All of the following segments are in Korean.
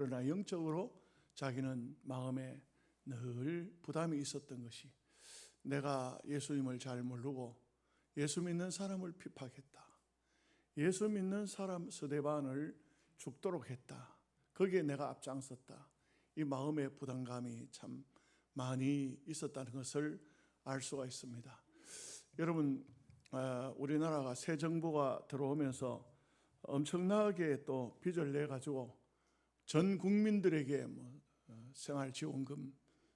그러나 영적으로 자기는 마음에 늘 부담이 있었던 것이, 내가 예수님을 잘 모르고 예수 믿는 사람을 핍박했다, 예수 믿는 사람 스데반을 죽도록 했다, 거기에 내가 앞장섰다, 이 마음의 부담감이 참 많이 있었다는 것을 알 수가 있습니다. 여러분, 우리나라가 새 정부가 들어오면서 엄청나게 또 빚을 내가지고 전 국민들에게 생활지원금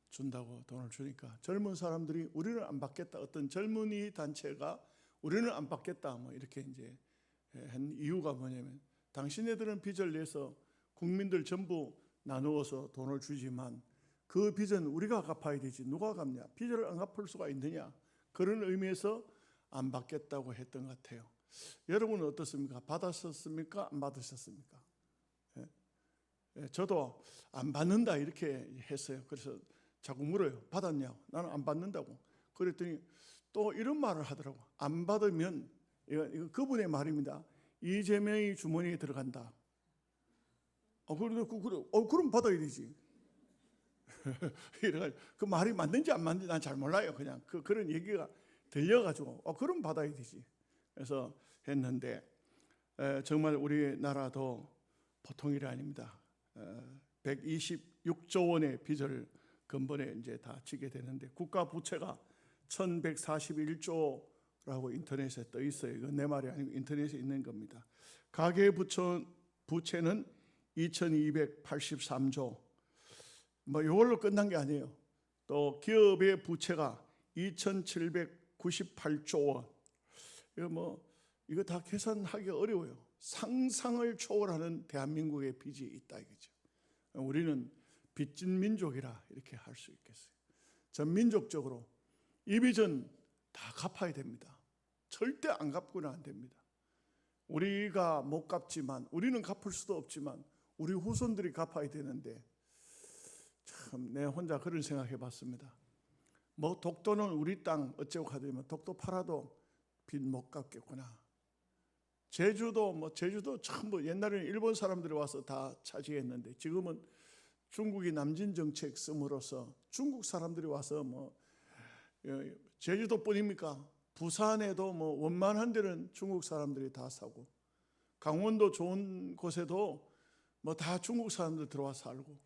준다고 돈을 주니까 젊은 사람들이 우리는 안 받겠다, 어떤 젊은이 단체가 우리는 안 받겠다 이렇게 이제 한 이유가 뭐냐면, 당신네들은 빚을 내서 국민들 전부 나누어서 돈을 주지만 그 빚은 우리가 갚아야 되지 누가 갚냐, 빚을 안 갚을 수가 있느냐, 그런 의미에서 안 받겠다고 했던 것 같아요. 여러분은 어떻습니까? 받았었습니까? 안 받으셨습니까? 저도 안 받는다 이렇게 했어요. 그래서 자꾸 물어요. 받았냐고. 나는 안 받는다고. 그랬더니 또 이런 말을 하더라고. 안 받으면, 이거 그분의 말입니다, 이재명이 주머니에 들어간다. 그럼 받아야 되지. 그 말이 맞는지 안 맞는지 난 잘 몰라요. 그냥 그런 얘기가 들려가지고 그럼 받아야 되지. 그래서 했는데 정말 우리나라도 보통 일이 아닙니다. 126조 원의 빚을 근본에 이제 다 지게 되는데, 국가 부채가 1141조라고 인터넷에 떠 있어요. 이건 내 말이 아니고 인터넷에 있는 겁니다. 가계 부채는 2283조. 이걸로 끝난 게 아니에요. 또 기업의 부채가 2798조 원. 이거 다 계산하기 어려워요. 상상을 초월하는 대한민국의 빚이 있다 이거죠. 우리는 빚진 민족이라 이렇게 할 수 있겠어요. 전 민족적으로 이 빚은 다 갚아야 됩니다. 절대 안 갚고는 안 됩니다. 우리가 못 갚지만, 우리는 갚을 수도 없지만 우리 후손들이 갚아야 되는데, 참 내가 혼자 그런 생각해 봤습니다. 독도는 우리 땅 어쩌고 하더니만 독도 팔아도 빚 못 갚겠구나. 제주도 전부 옛날에는 일본 사람들이 와서 다 차지했는데, 지금은 중국이 남진 정책 씀으로써 중국 사람들이 와서 제주도뿐입니까? 부산에도 원만한 데는 중국 사람들이 다 사고, 강원도 좋은 곳에도 다 중국 사람들 들어와 살고,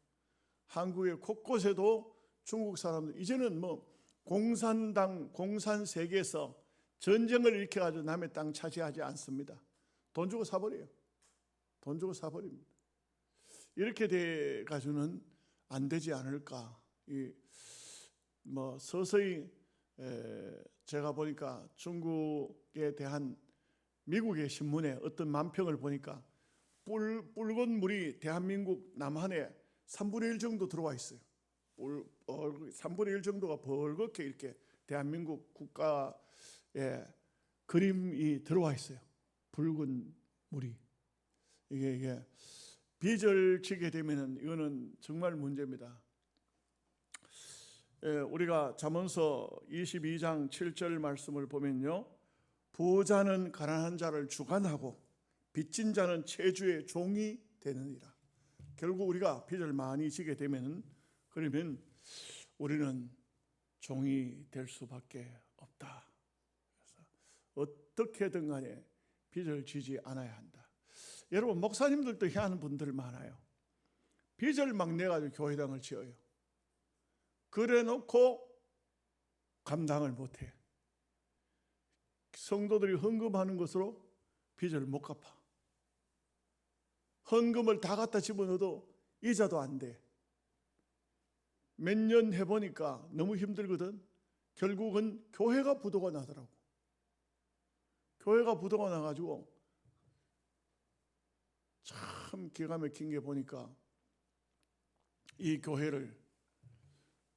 한국의 곳곳에도 중국 사람들, 이제는 공산 세계에서 전쟁을 일으켜가지고 남의 땅 차지하지 않습니다. 돈 주고 사버려요. 돈 주고 사버립니다. 이렇게 돼가지고는 안 되지 않을까. 서서히 제가 보니까 중국에 대한 미국의 신문에 어떤 만평을 보니까 붉은 물이 대한민국 남한에 3분의 1 정도 들어와 있어요. 3분의 1 정도가 벌겋게 이렇게 대한민국 국가의 그림이 들어와 있어요. 붉은 물이. 이게 빚을 지게 되면은 이거는 정말 문제입니다. 우리가 잠언서 22장 7절 말씀을 보면요, 부자는 가난한 자를 주관하고 빚진 자는 채주의 종이 되느니라. 결국 우리가 빚을 많이 지게 되면, 그러면 우리는 종이 될 수밖에 없다. 그래서 어떻게든 간에 빚을 지지 않아야 한다. 여러분, 목사님들도 희한한 분들 많아요. 빚을 막 내가지고 교회당을 지어요. 그래 놓고 감당을 못해. 성도들이 헌금하는 것으로 빚을 못 갚아. 헌금을 다 갖다 집어넣어도 이자도 안 돼. 몇 년 해보니까 너무 힘들거든. 결국은 교회가 부도가 나더라고. 교회가 부도가 나가지고 참 기가 막힌 게, 보니까 이 교회를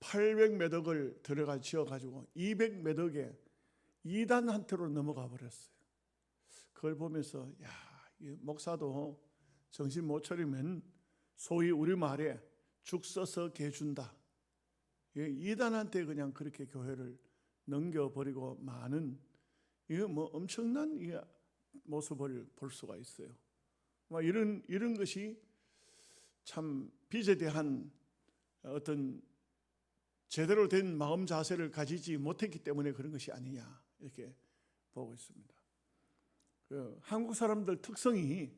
800몇 억을 들어가 지어가지고 200몇 억에 이단한테로 넘어가 버렸어요. 그걸 보면서 이 목사도 정신 못 차리면 소위 우리말에 죽 써서 개 준다. 이단한테 그냥 그렇게 교회를 넘겨버리고 마는, 이거 엄청난 모습을 볼 수가 있어요. 이런 것이 참 빚에 대한 어떤 제대로 된 마음 자세를 가지지 못했기 때문에 그런 것이 아니냐 이렇게 보고 있습니다. 한국 사람들 특성이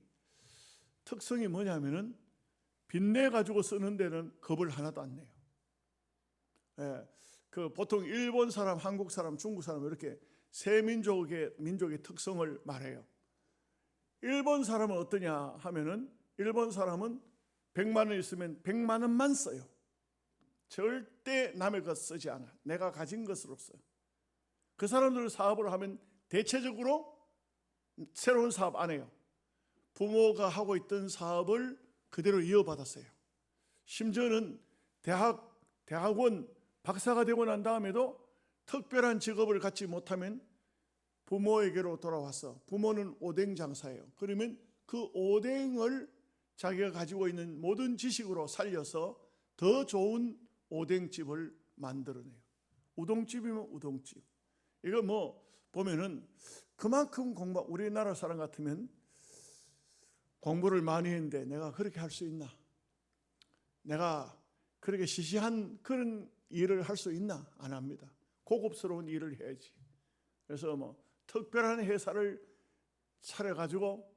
뭐냐면은 빚내 가지고 쓰는 데는 겁을 하나도 안 내요. 보통 일본 사람, 한국 사람, 중국 사람 이렇게 세 민족의 특성을 말해요. 일본 사람은 어떠냐 하면은 일본 사람은 100만 원 있으면 100만 원만 써요. 절대 남의 것 쓰지 않아. 내가 가진 것으로 써요. 그 사람들 사업을 하면 대체적으로 새로운 사업 안 해요. 부모가 하고 있던 사업을 그대로 이어받았어요. 심지어는 대학원 박사가 되고 난 다음에도 특별한 직업을 갖지 못하면 부모에게로 돌아와서 부모는 오뎅 장사예요. 그러면 그 오뎅을 자기가 가지고 있는 모든 지식으로 살려서 더 좋은 오뎅집을 만들어내요. 우동집이면 우동집. 이거 뭐 보면은 그만큼 우리나라 사람 같으면 공부를 많이 했는데 내가 그렇게 할 수 있나? 내가 그렇게 시시한 그런 일을 할 수 있나? 안 합니다. 고급스러운 일을 해야지. 그래서 뭐 특별한 회사를 차려가지고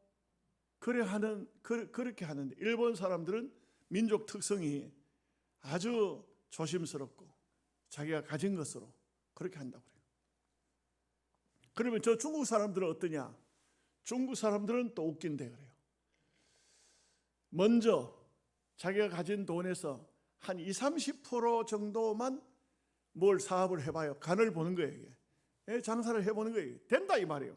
그렇게 하는데 일본 사람들은 민족 특성이 아주 조심스럽고 자기가 가진 것으로 그렇게 한다고 그래요. 그러면 저 중국 사람들은 어떠냐? 중국 사람들은 또 웃긴데 그래요. 먼저 자기가 가진 돈에서 한 20-30% 정도만 뭘 사업을 해봐요. 간을 보는 거예요. 이게. 장사를 해보는 거예요. 된다 이 말이에요.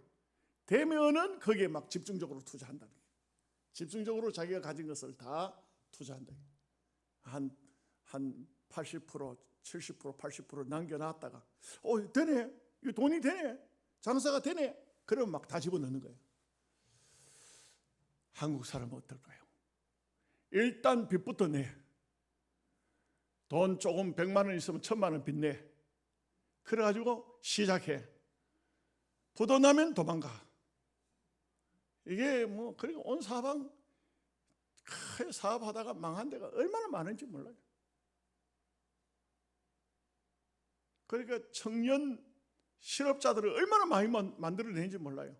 되면은 거기에 막 집중적으로 투자한다는 거예요. 집중적으로 자기가 가진 것을 다 투자한다. 한 80%, 70%, 80% 남겨놨다가 되네. 이 돈이 되네. 장사가 되네. 그러면 막 다 집어넣는 거예요. 한국 사람은 어떨까요? 일단 빚부터 내. 돈 조금 100만 원 있으면 1000만 원 빚 내. 그래가지고 시작해. 부도 나면 도망가. 이게 뭐 그리고 온 사방 사업하다가 망한 데가 얼마나 많은지 몰라요. 그러니까 청년 실업자들을 얼마나 많이 만들어내는지 몰라요.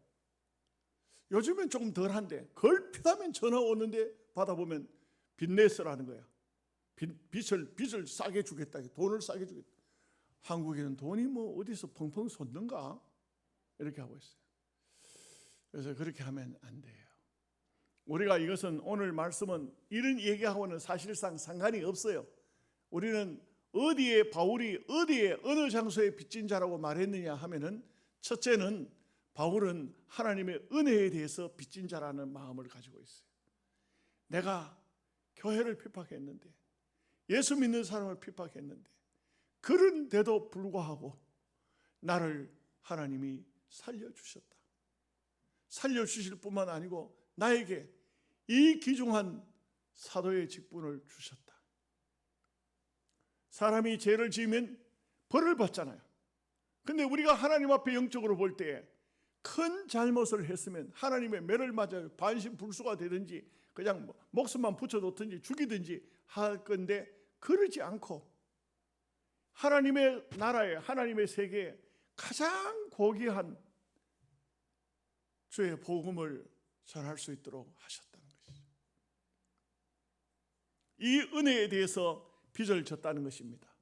요즘엔 조금 덜한데 걸핏하면 전화 오는데 받아보면 빚내서라는 거야. 빚을 싸게 주겠다. 돈을 싸게 주겠다. 한국에는 돈이 뭐 어디서 펑펑 솟는가? 이렇게 하고 있어요. 그래서 그렇게 하면 안 돼요. 우리가 이것은 오늘 말씀은 이런 얘기하고는 사실상 상관이 없어요. 우리는 바울이 어느 장소에 빚진 자라고 말했느냐 하면은 첫째는 바울은 하나님의 은혜에 대해서 빚진 자라는 마음을 가지고 있어요. 내가 교회를 핍박했는데 예수 믿는 사람을 핍박했는데 그런데도 불구하고 나를 하나님이 살려주셨다. 살려주실 뿐만 아니고 나에게 이 귀중한 사도의 직분을 주셨다. 사람이 죄를 지으면 벌을 받잖아요. 근데 우리가 하나님 앞에 영적으로 볼 때 큰 잘못을 했으면 하나님의 매를 맞아요. 반신불수가 되든지 그냥 목숨만 붙여놓든지 죽이든지 할 건데 그러지 않고 하나님의 나라에 하나님의 세계에 가장 고귀한 주의 복음을 전할 수 있도록 하셨다는 것이죠. 이 은혜에 대해서 빚을 졌다는 것입니다.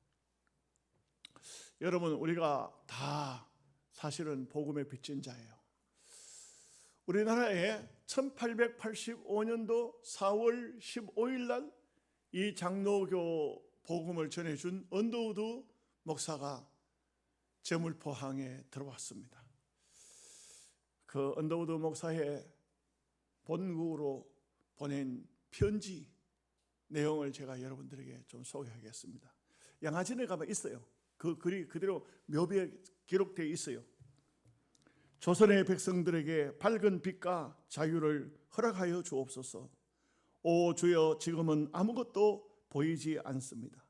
여러분, 우리가 다 사실은 복음에 빚진 자예요. 우리나라에 1885년도 4월 15일 날 이 장로교 복음을 전해준 언더우드 목사가 제물포항에 들어왔습니다. 그 언더우드 목사의 본국으로 보낸 편지 내용을 제가 여러분들에게 좀 소개하겠습니다. 양화진에 가면 있어요. 그 글이 그대로 묘비에 기록되어 있어요. 조선의 백성들에게 밝은 빛과 자유를 허락하여 주옵소서. 오 주여, 지금은 아무것도 보이지 않습니다.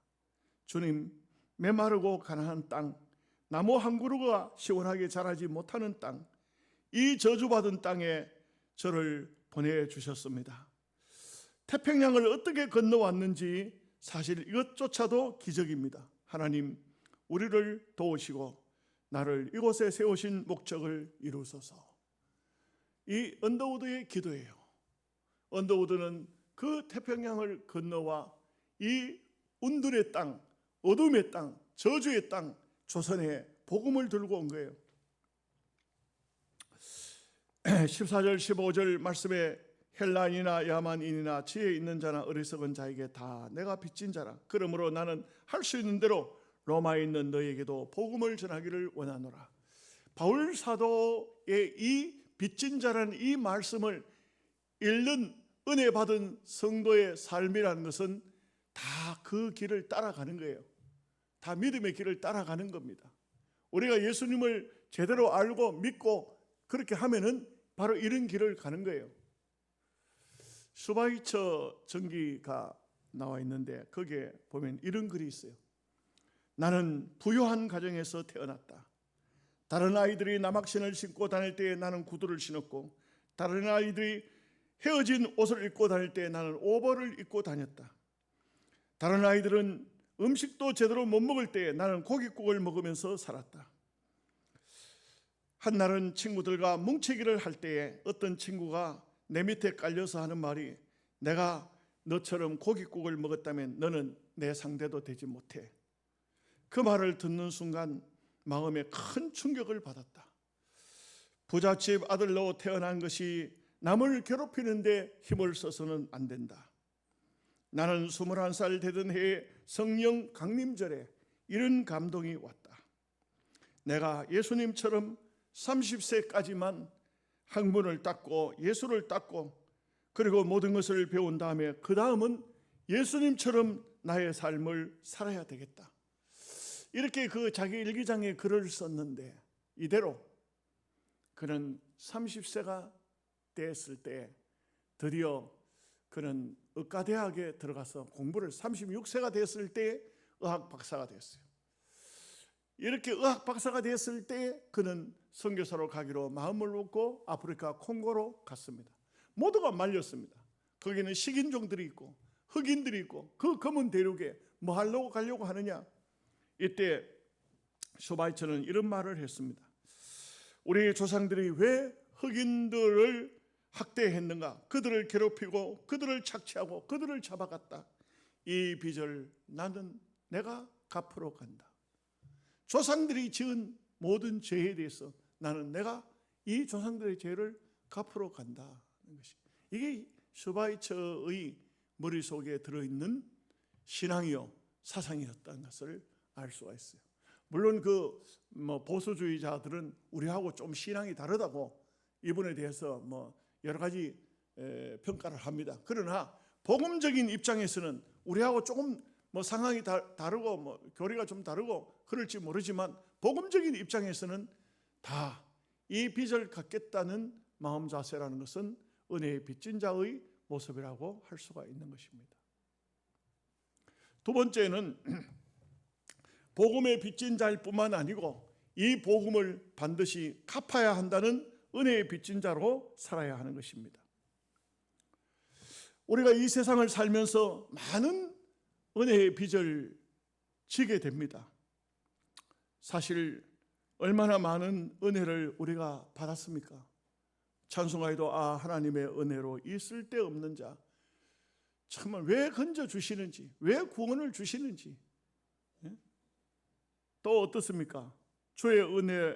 주님, 메마르고 가난한 땅, 나무 한 그루가 시원하게 자라지 못하는 땅, 이 저주받은 땅에 저를 보내주셨습니다. 태평양을 어떻게 건너왔는지 사실 이것조차도 기적입니다. 하나님, 우리를 도우시고 나를 이곳에 세우신 목적을 이루소서. 이 언더우드의 기도예요. 언더우드는 그 태평양을 건너와 이 운들의 땅, 어둠의 땅, 저주의 땅, 조선에 복음을 들고 온 거예요. 14절 15절 말씀에 헬라인이나 야만인이나 지혜 있는 자나 어리석은 자에게 다 내가 빚진 자라. 그러므로 나는 할 수 있는 대로 로마에 있는 너에게도 복음을 전하기를 원하노라. 바울 사도의 이 빚진 자라는 이 말씀을 읽는 은혜 받은 성도의 삶이라는 것은 다 그 길을 따라가는 거예요. 다 믿음의 길을 따라가는 겁니다. 우리가 예수님을 제대로 알고 믿고 그렇게 하면은 바로 이런 길을 가는 거예요. 슈바이처 전기가 나와 있는데 거기에 보면 이런 글이 있어요. 나는 부유한 가정에서 태어났다. 다른 아이들이 남학신을 신고 다닐 때에 나는 구두를 신었고, 다른 아이들이 헤어진 옷을 입고 다닐 때에 나는 오버를 입고 다녔다. 다른 아이들은 음식도 제대로 못 먹을 때에 나는 고깃국을 먹으면서 살았다. 한날은 친구들과 뭉치기를 할 때에 어떤 친구가 내 밑에 깔려서 하는 말이, 내가 너처럼 고깃국을 먹었다면 너는 내 상대도 되지 못해. 그 말을 듣는 순간 마음에 큰 충격을 받았다. 부잣집 아들로 태어난 것이 남을 괴롭히는데 힘을 써서는 안 된다. 나는 21살 되던 해에 성령 강림절에 이런 감동이 왔다. 내가 예수님처럼 30세까지만 학문을 닦고 예술을 닦고 그리고 모든 것을 배운 다음에 그 다음은 예수님처럼 나의 삶을 살아야 되겠다. 이렇게 그 자기 일기장에 글을 썼는데 이대로 그는 30세가 됐을 때 드디어 그는 의과대학에 들어가서 공부를 36세가 됐을 때 의학 박사가 됐어요. 이렇게 의학 박사가 됐을 때 그는 선교사로 가기로 마음을 먹고 아프리카 콩고로 갔습니다. 모두가 말렸습니다. 거기는 식인종들이 있고 흑인들이 있고 그 검은 대륙에 뭐 하려고 가려고 하느냐. 이때 슈바이처는 이런 말을 했습니다. 우리 조상들이 왜 흑인들을 학대했는가? 그들을 괴롭히고 그들을 착취하고 그들을 잡아갔다. 이 빚을 나는 내가 갚으러 간다. 조상들이 지은 모든 죄에 대해서 나는 내가 이 조상들의 죄를 갚으러 간다는 것이, 이게 슈바이처의 머릿속에 들어있는 신앙이요 사상이었다는 것을 알 수가 있어요. 물론 그 보수주의자들은 우리하고 좀 신앙이 다르다고 이분에 대해서 여러 가지 평가를 합니다. 그러나 복음적인 입장에서는 우리하고 조금 상황이 다르고 교리가 좀 다르고 그럴지 모르지만 복음적인 입장에서는 다 이 빚을 갚겠다는 마음 자세라는 것은 은혜의 빚진 자의 모습이라고 할 수가 있는 것입니다. 두 번째는 복음의 빚진 자일 뿐만 아니고 이 복음을 반드시 갚아야 한다는 은혜의 빚진 자로 살아야 하는 것입니다. 우리가 이 세상을 살면서 많은 은혜의 빚을 지게 됩니다. 사실 얼마나 많은 은혜를 우리가 받았습니까? 찬송가에도 하나님의 은혜로 이 쓸데없는 자, 정말 왜 건져주시는지, 왜 구원을 주시는지. 또 어떻습니까? 주의 은혜,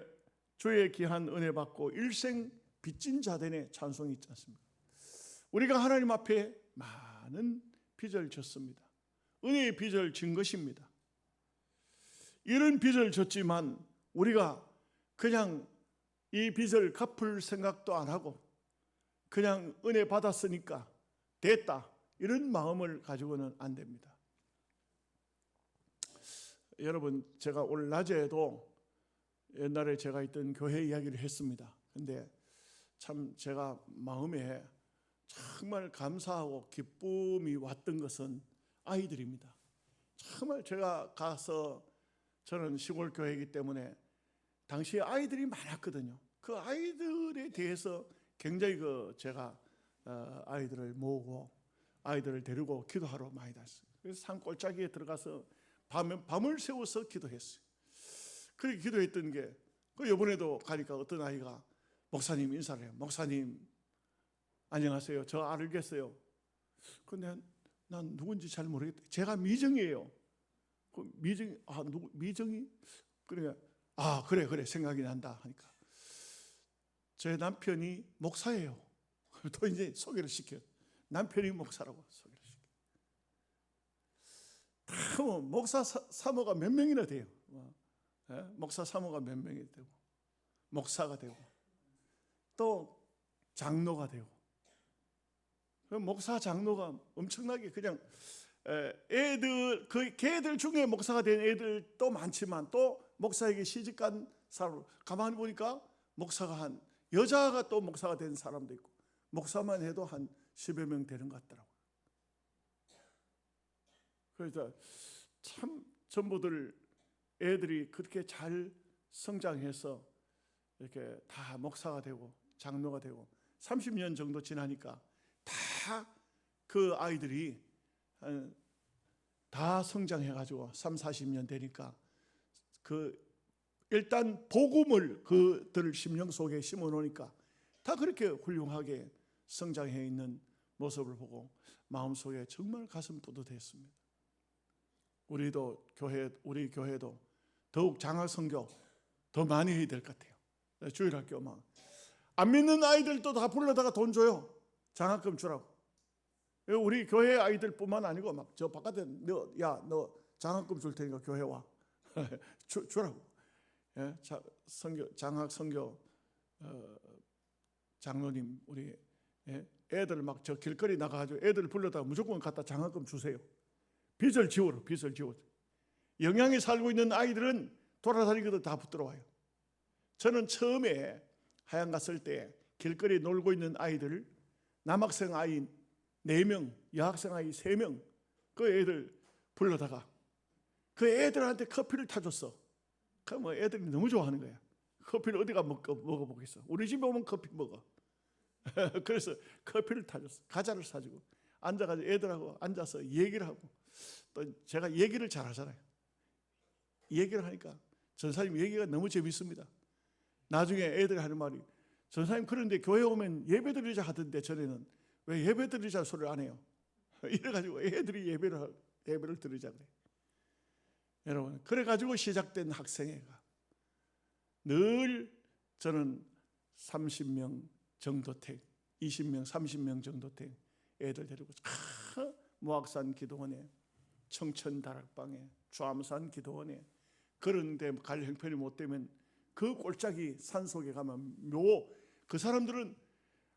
주의 귀한 은혜 받고 일생 빚진 자 되네 찬송이 있지 않습니까? 우리가 하나님 앞에 많은 빚을 졌습니다. 은혜의 빚을 진 것입니다. 이런 빚을 졌지만 우리가 그냥 이 빚을 갚을 생각도 안 하고 그냥 은혜 받았으니까 됐다 이런 마음을 가지고는 안 됩니다. 여러분, 제가 오늘 낮에도 옛날에 제가 있던 교회 이야기를 했습니다. 근데 참 제가 마음에 정말 감사하고 기쁨이 왔던 것은 아이들입니다. 정말 제가 가서, 저는 시골 교회이기 때문에 당시에 아이들이 많았거든요. 그 아이들에 대해서 굉장히 제가 아이들을 모으고 아이들을 데리고 기도하러 많이 다녔어요. 그래서 산 골짜기에 들어가서 밤을 새워서 기도했어요. 그렇게 기도했던 게 이번에도 가니까 어떤 아이가 목사님 인사를 해요. 목사님 안녕하세요. 저 알겠어요. 근데 난 누군지 잘 모르겠다. 제가 미정이에요. 미정이 누구 미정이? 그러니까 그래 생각이 난다 하니까 제 남편이 목사예요. 또 이제 소개를 시켜요. 남편이 목사라고 소개를 시켜요. 목사 사모가 몇 명이나 돼요. 목사 사모가 몇 명이 되고 목사가 되고 또 장로가 되고 목사 장로가 엄청나게 그냥 애들 걔들 중에 목사가 된 애들도 많지만 또 목사에게 시집간 사람 가만히 보니까 목사가 한 여자가 또 목사가 된 사람도 있고 목사만 해도 한 10여 명 되는 것 같더라고요. 그래서 참 전부들 애들이 그렇게 잘 성장해서 이렇게 다 목사가 되고 장로가 되고 30년 정도 지나니까 다 그 아이들이 다 성장해가지고 30-40년 되니까 일단 복음을 그들 심령 속에 심어 놓으니까 다 그렇게 훌륭하게 성장해 있는 모습을 보고 마음속에 정말 가슴 뿌듯했습니다. 우리 교회도 더욱 장학 선교 더 많이 해야 될 것 같아요. 주일학교 안 믿는 아이들도 다 불러다가 돈 줘요. 장학금 주라고. 우리 교회 아이들뿐만 아니고 저 바깥에 너 장학금 줄 테니까 교회 와. 주라고. 장학 선교 장로님 우리 애들 저 길거리 나가가지고 애들 불러다가 무조건 갖다 장학금 주세요. 빚을 지워라. 영양에 살고 있는 아이들은 돌아다니기도 다 붙들어와요. 저는 처음에 하양 갔을 때 길거리에 놀고 있는 아이들을 남학생 아이 4명, 여학생 아이 3명 그 애들 불러다가 그 애들한테 커피를 타줬어. 그럼 애들이 너무 좋아하는 거야. 커피를 어디가 먹어보겠어. 우리 집에 오면 커피 먹어. 그래서 커피를 타줬어. 과자를 사주고 앉아가지고 애들하고 앉아서 얘기를 하고 또 제가 얘기를 잘 하잖아요. 얘기를 하니까 전사님 얘기가 너무 재밌습니다. 나중에 애들이 하는 말이 전사님 그런데 교회 오면 예배 드리자 하던데 전에는 왜 예배 드리자 소리를 안 해요? 이래가지고 애들이 예배를 드리자 그래. 여러분 그래가지고 시작된 학생회가 늘 저는 30명 정도 택 20명 30명 정도 택 애들 데리고 모악산 기도원에 청천다락방에 주암산 기도원에 그런데 갈 형편이 못 되면 그 골짜기 산속에 가면 그 사람들은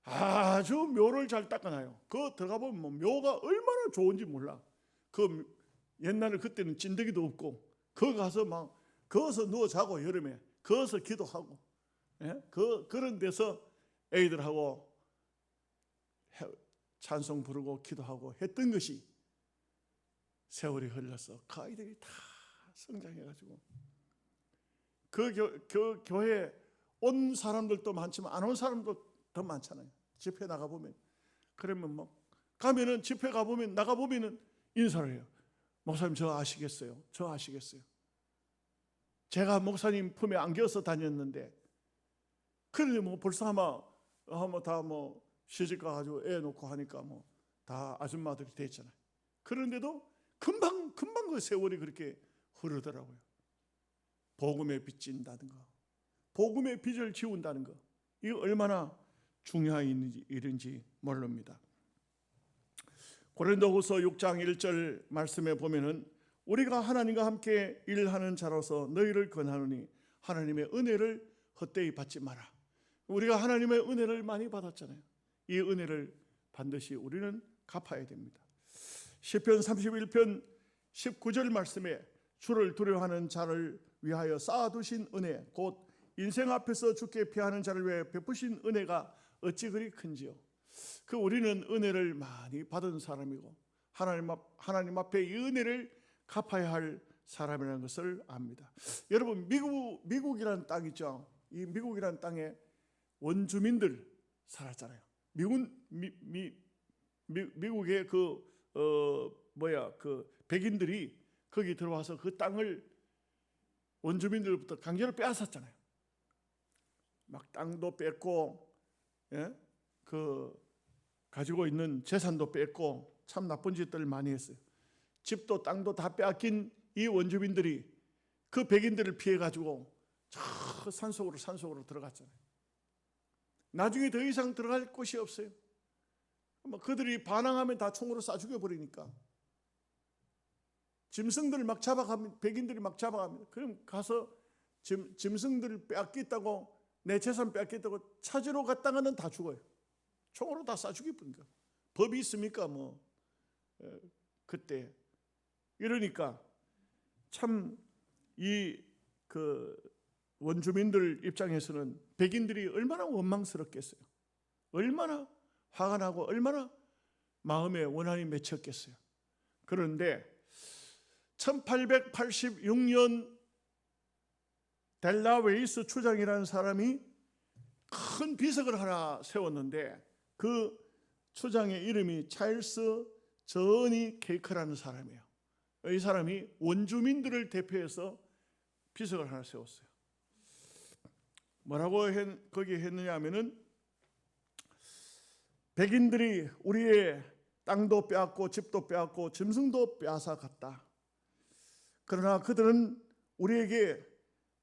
아주 묘를 잘 닦아놔요. 들어가 보면 묘가 얼마나 좋은지 몰라. 옛날에 그때는 찐득이도 없고 가서 거기서 누워 자고 여름에 거기서 기도하고 그런 데서 애들하고 찬송 부르고 기도하고 했던 것이 세월이 흘러서 그 아이들이 다 성장해가지고 그 교회에 온 사람들도 많지만 안 온 사람도 더 많잖아요. 집회 나가보면 그러면 가면은 집회 가보면 나가보면은 인사를 해요. 목사님 저 아시겠어요? 제가 목사님 품에 안겨서 다녔는데 그런데 벌써 아마 다 시집 가가지고 애 놓고 하니까 다 아줌마들이 됐잖아요. 그런데도 금방 그 세월이 그렇게 흐르더라고요. 복음에 빚진다는 거, 복음의 빚을 지운다는 거, 이거 얼마나 중요한 일인지 모릅니다. 고린도후서 6장 1절 말씀에 보면은 우리가 하나님과 함께 일하는 자로서 너희를 권하노니 하나님의 은혜를 헛되이 받지 마라. 우리가 하나님의 은혜를 많이 받았잖아요. 이 은혜를 반드시 우리는 갚아야 됩니다. 시편 31편 19절 말씀에 주를 두려워하는 자를 위하여 쌓아두신 은혜 곧 인생 앞에서 주께 피하는 자를 위해 베푸신 은혜가 어찌 그리 큰지요. 우리는 은혜를 많이 받은 사람이고 하나님 앞에 이 은혜를 갚아야 할 사람이라는 것을 압니다. 여러분 미국이라는 땅 있죠. 이 미국이라는 땅에 원주민들 살았잖아요. 미국의 그 백인들이 거기 들어와서 그 땅을 원주민들부터 강제로 빼앗았잖아요. 막 땅도 뺏고, 예? 그 가지고 있는 재산도 뺏고 참 나쁜 짓들을 많이 했어요. 집도 땅도 다 빼앗긴 이 원주민들이 그 백인들을 피해 가지고 저 산속으로 들어갔잖아요. 나중에 더 이상 들어갈 곳이 없어요. 그들이 반항하면 다 총으로 쏴 죽여버리니까 짐승들을 막 잡아가면, 백인들이 막 잡아가면, 그럼 가서 짐승들을 빼앗겠다고, 내 재산 빼앗겠다고 찾으러 갔다가는 다 죽어요. 총으로 다 쏴 죽여버리니까. 법이 있습니까? 그때. 이러니까 참 이 원주민들 입장에서는 백인들이 얼마나 원망스럽겠어요. 얼마나 화가 나고 얼마나 마음에 원한이 맺혔겠어요. 그런데 1886년 델라웨이스 추장이라는 사람이 큰 비석을 하나 세웠는데 그 추장의 이름이 찰스 저니 케이크라는 사람이에요. 이 사람이 원주민들을 대표해서 비석을 하나 세웠어요. 뭐라고 거기에 했느냐 하면은, 백인들이 우리의 땅도 빼앗고 집도 빼앗고 짐승도 빼앗아 갔다. 그러나 그들은 우리에게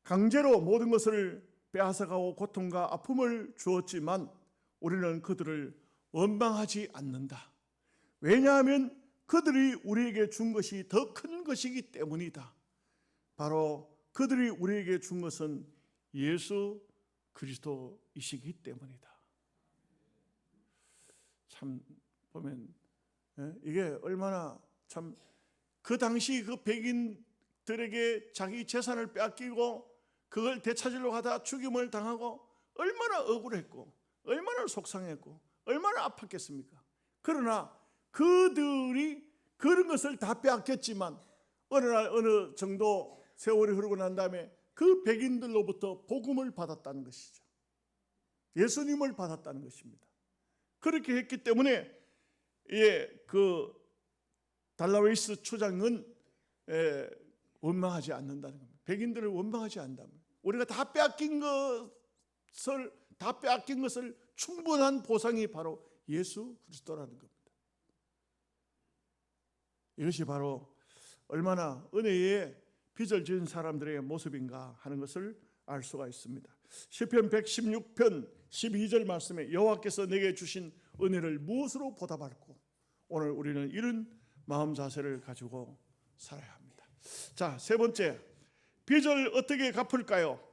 강제로 모든 것을 빼앗아가고 고통과 아픔을 주었지만 우리는 그들을 원망하지 않는다. 왜냐하면 그들이 우리에게 준 것이 더 큰 것이기 때문이다. 바로 그들이 우리에게 준 것은 예수 그리스도이시기 때문이다. 참 보면 이게 얼마나 참 그 당시 그 백인들에게 자기 재산을 빼앗기고 그걸 되찾으려고 하다 죽임을 당하고 얼마나 억울했고 얼마나 속상했고 얼마나 아팠겠습니까? 그러나 그들이 그런 것을 다 빼앗겼지만 어느 날 어느 정도 세월이 흐르고 난 다음에 그 백인들로부터 복음을 받았다는 것이죠. 예수님을 받았다는 것입니다. 그렇게 했기 때문에 그 달라웨이스 추장은 원망하지 않는다는 겁니다. 백인들을 원망하지 않는다면 우리가 다 빼앗긴 것을 충분한 보상이 바로 예수 그리스도라는 겁니다. 이것이 바로 얼마나 은혜의 빚을 지은 사람들의 모습인가 하는 것을 알 수가 있습니다. 시편 116편 12절 말씀에 여호와께서 내게 주신 은혜를 무엇으로 보답할꼬. 오늘 우리는 이런 마음 자세를 가지고 살아야 합니다. 자, 세 번째, 빚을 어떻게 갚을까요?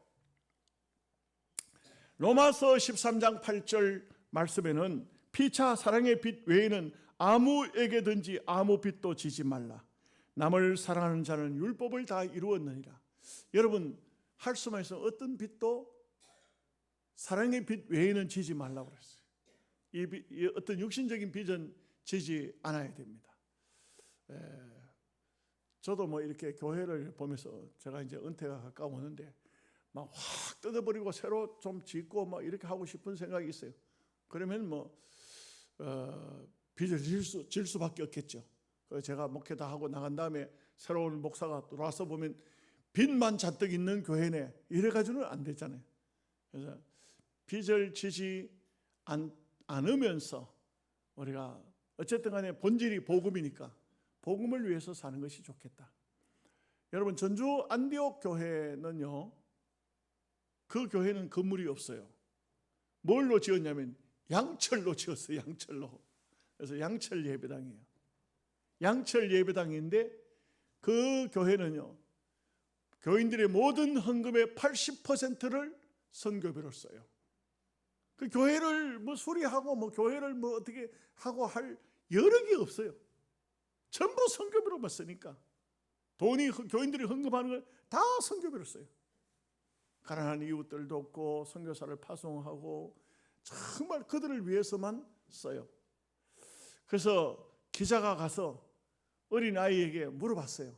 로마서 13장 8절 말씀에는 피차 사랑의 빚 외에는 아무에게든지 아무 빚도 지지 말라. 남을 사랑하는 자는 율법을 다 이루었느니라. 여러분, 할 수만 있으면 어떤 빚도 사랑의 빚 외에는 지지 말라고 그랬어요. 이 어떤 육신적인 빚은 지지 않아야 됩니다. 저도 뭐 이렇게 교회를 보면서 제가 이제 은퇴가 가까워오는데 막 확 뜯어버리고 새로 좀 짓고 막 이렇게 하고 싶은 생각이 있어요. 그러면 빚을 질 수밖에 없겠죠. 그래서 제가 목회 다 하고 나간 다음에 새로운 목사가 들어와서 보면 빚만 잔뜩 있는 교회네 이래가지고는 안 되잖아요. 그래서 빚을 지지 않으면서 우리가 어쨌든 간에 본질이 복음이니까 복음을 위해서 사는 것이 좋겠다. 여러분, 전주 안디옥 교회는요, 그 교회는 건물이 없어요. 뭘로 지었냐면 양철로 지었어요. 양철로. 그래서 양철 예배당이에요. 양철 예배당인데 그 교회는요, 교인들의 모든 헌금의 80%를 선교비로 써요. 그 교회를 수리하고 교회를 어떻게 하고 할 여력이 없어요. 전부 선교비로만 쓰니까 교인들이 헌금하는 걸 다 선교비로 써요. 가난한 이웃들도 없고 선교사를 파송하고 정말 그들을 위해서만 써요. 그래서 기자가 가서 어린 아이에게 물어봤어요.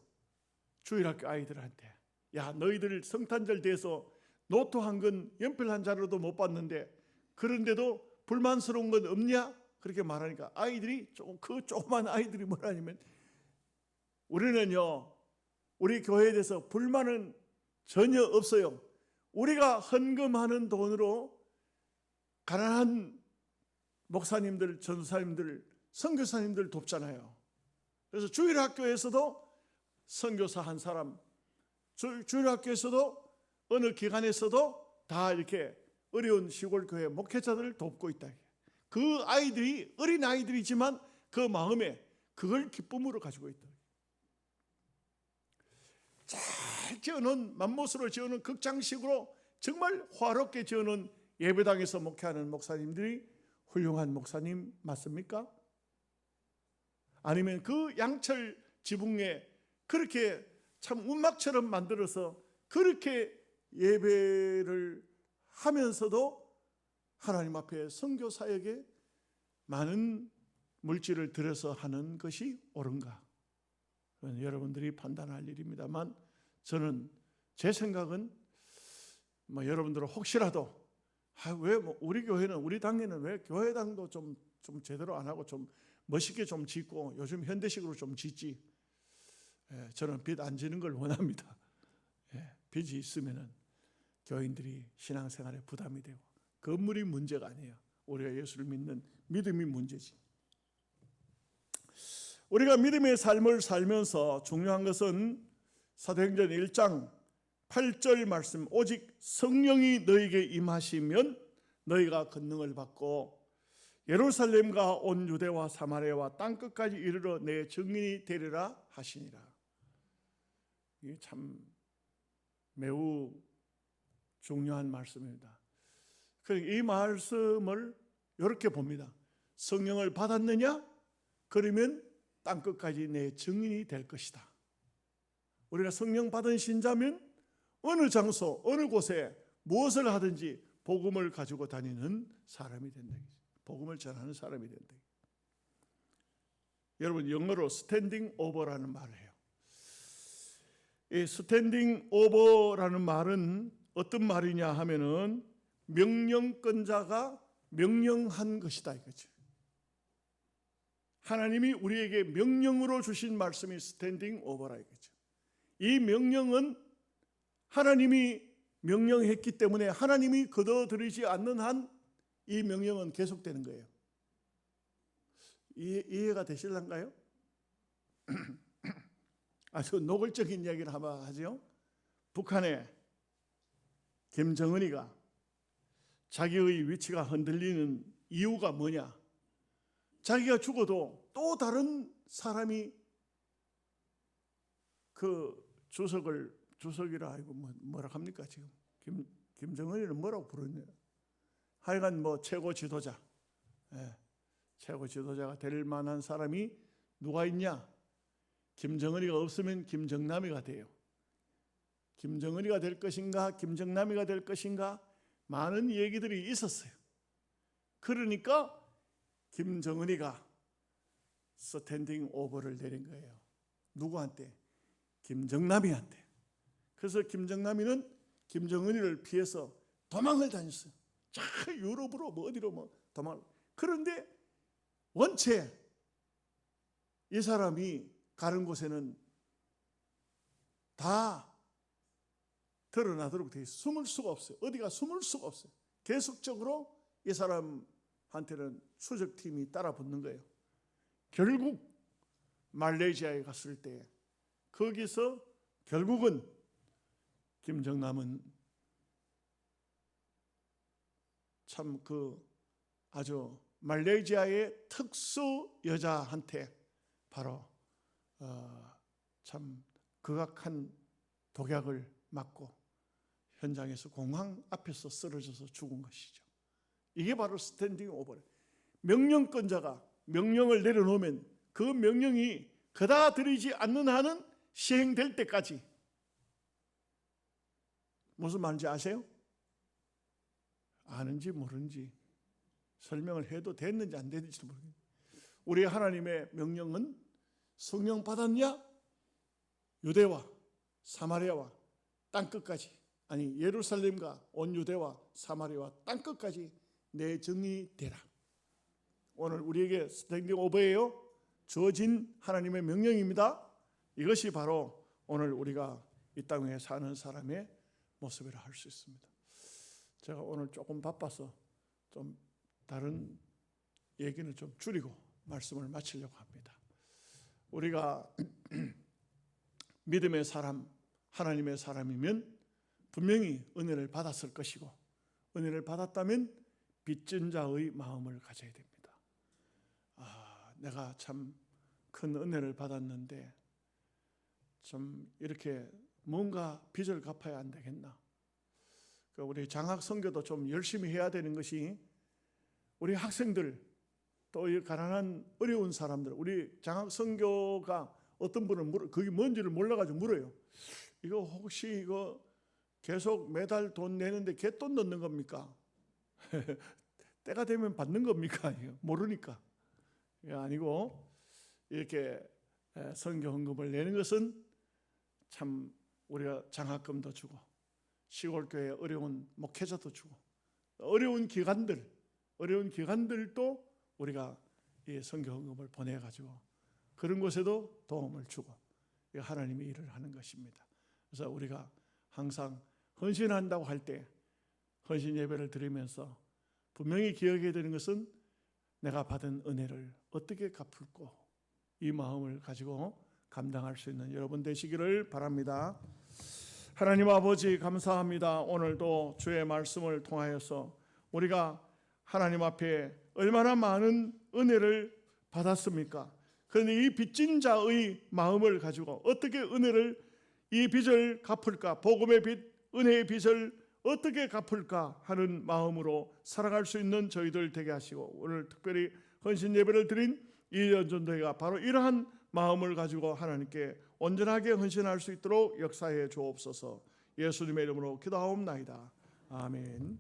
주일학교 아이들한테, 야, 너희들 성탄절 돼서 노트 한 권, 연필 한 자루도 못 받는데 그런데도 불만스러운 건 없냐? 그렇게 말하니까 아이들이 그 조그만 아이들이 뭐라냐면 우리는요 우리 교회에 대해서 불만은 전혀 없어요. 우리가 헌금하는 돈으로 가난한 목사님들, 전도사님들, 선교사님들 돕잖아요. 그래서 주일학교에서도 선교사 한 사람, 주일학교에서도 어느 기관에서도 다 이렇게 어려운 시골 교회 목회자들을 돕고 있다. 그 아이들이 어린 아이들이지만 그 마음에 그걸 기쁨으로 가지고 있다. 잘 지어놓은 맘못으로 지어놓은 극장식으로 정말 화롭게 지어놓은 예배당에서 목회하는 목사님들이 훌륭한 목사님 맞습니까? 아니면 그 양철 지붕에 그렇게 참 운막처럼 만들어서 그렇게 예배를 하면서도 하나님 앞에 선교 사역에 많은 물질을 들여서 하는 것이 옳은가? 그건 여러분들이 판단할 일입니다만 저는 제 생각은 여러분들은 혹시라도 왜 우리 교회는 우리 당에는 왜 교회당도 좀 제대로 안 하고 좀 멋있게 좀 짓고 요즘 현대식으로 좀 짓지. 저는 빚 안 지는 걸 원합니다. 빚이 있으면은 교인들이 신앙생활에 부담이 되고 건물이 문제가 아니에요. 우리가 예수를 믿는 믿음이 문제지. 우리가 믿음의 삶을 살면서 중요한 것은 사도행전 1장 8절 말씀 오직 성령이 너에게 임하시면 너희가 권능을 받고 예루살렘과 온 유대와 사마리아와 땅끝까지 이르러 내 증인이 되리라 하시니라. 이게 참 매우 중요한 말씀입니다. 이 말씀을 이렇게 봅니다. 성령을 받았느냐? 그러면 땅끝까지 내 증인이 될 것이다. 우리가 성령 받은 신자면 어느 장소, 어느 곳에 무엇을 하든지 복음을 가지고 다니는 사람이 된다. 복음을 전하는 사람이 된다. 여러분 영어로 스탠딩 오버라는 말을 해요. 이 스탠딩 오버라는 말은 어떤 말이냐 하면은 명령권자가 명령한 것이다 이거죠. 하나님이 우리에게 명령으로 주신 말씀이 스탠딩 오버라 이거죠. 이 명령은 하나님이 명령했기 때문에 하나님이 거둬들이지 않는 한 이 명령은 계속되는 거예요. 이해가 되실런가요? 아주 노골적인 이야기를 한번 하죠. 북한의 김정은이가 자기의 위치가 흔들리는 이유가 뭐냐? 자기가 죽어도 또 다른 사람이 그 주석이라 이거 뭐라 합니까 지금? 김정은이는 뭐라고 부르냐? 하여간 최고 지도자, 최고 지도자가 될 만한 사람이 누가 있냐? 김정은이가 없으면 김정남이가 돼요. 김정은이가 될 것인가, 김정남이가 될 것인가 많은 얘기들이 있었어요. 그러니까 김정은이가 스탠딩 오버를 내린 거예요. 누구한테? 김정남이한테. 그래서 김정남이는 김정은이를 피해서 도망을 다녔어요. 자, 유럽으로 어디로 도망을. 그런데 원체 이 사람이 가는 곳에는 다 드러나도록 돼 있어요. 숨을 수가 없어요. 어디가 숨을 수가 없어요. 계속적으로 이 사람한테는 수적팀이 따라 붙는 거예요. 결국 말레이시아에 갔을 때 거기서 결국은 김정남은 참 아주 말레이시아의 특수 여자한테 바로 참 극악한 독약을 맞고 현장에서 공항 앞에서 쓰러져서 죽은 것이죠. 이게 바로 스탠딩 오버래. 명령권자가 명령을 내려놓으면 그 명령이 거다들이지 않는 한은 시행될 때까지. 무슨 말인지 아세요? 아는지 모르는지 설명을 해도 됐는지 안 됐는지도 모르겠어요. 우리 하나님의 명령은 성령 받았냐? 유대와 사마리아와 땅끝까지, 아니 예루살렘과 온 유대와 사마리아와 땅끝까지 내 증인이 되라. 오늘 우리에게 스탠딩 오버예요. 주어진 하나님의 명령입니다. 이것이 바로 오늘 우리가 이 땅에 사는 사람의 모습이라 할 수 있습니다. 제가 오늘 조금 바빠서 좀 다른 얘기는 좀 줄이고 말씀을 마치려고 합니다. 우리가 믿음의 사람, 하나님의 사람이면 분명히 은혜를 받았을 것이고, 은혜를 받았다면 빚진 자의 마음을 가져야 됩니다. 내가 참 큰 은혜를 받았는데 좀 이렇게 뭔가 빚을 갚아야 안 되겠나. 우리 장학 선교도 좀 열심히 해야 되는 것이, 우리 학생들 또 이 가난한 어려운 사람들, 우리 장학 선교가 어떤 분은 그게 뭔지를 몰라가지고 물어요. 이거 혹시 이거 계속 매달 돈 내는데 갯돈 넣는 겁니까? 때가 되면 받는 겁니까? 모르니까. 아니고 이렇게 선교 헌금을 내는 것은 참 우리가 장학금도 주고 시골교회 어려운 목회자도 주고 어려운 기관들도 우리가 이 선교 헌금을 보내가지고 그런 곳에도 도움을 주고 하나님의 일을 하는 것입니다. 그래서 우리가 항상 헌신한다고 할 때 헌신 예배를 드리면서 분명히 기억해야 되는 것은 내가 받은 은혜를 어떻게 갚을꼬, 이 마음을 가지고 감당할 수 있는 여러분 되시기를 바랍니다. 하나님 아버지 감사합니다. 오늘도 주의 말씀을 통하여서 우리가 하나님 앞에 얼마나 많은 은혜를 받았습니까? 그런데 이 빚진 자의 마음을 가지고 어떻게 은혜를, 이 빚을 갚을까, 복음의 빚, 은혜의 빚을 어떻게 갚을까 하는 마음으로 살아갈 수 있는 저희들 되게 하시고, 오늘 특별히 헌신 예배를 드린 이연전도회가 바로 이러한 마음을 가지고 하나님께 온전하게 헌신할 수 있도록 역사해 주옵소서. 예수님의 이름으로 기도하옵나이다. 아멘.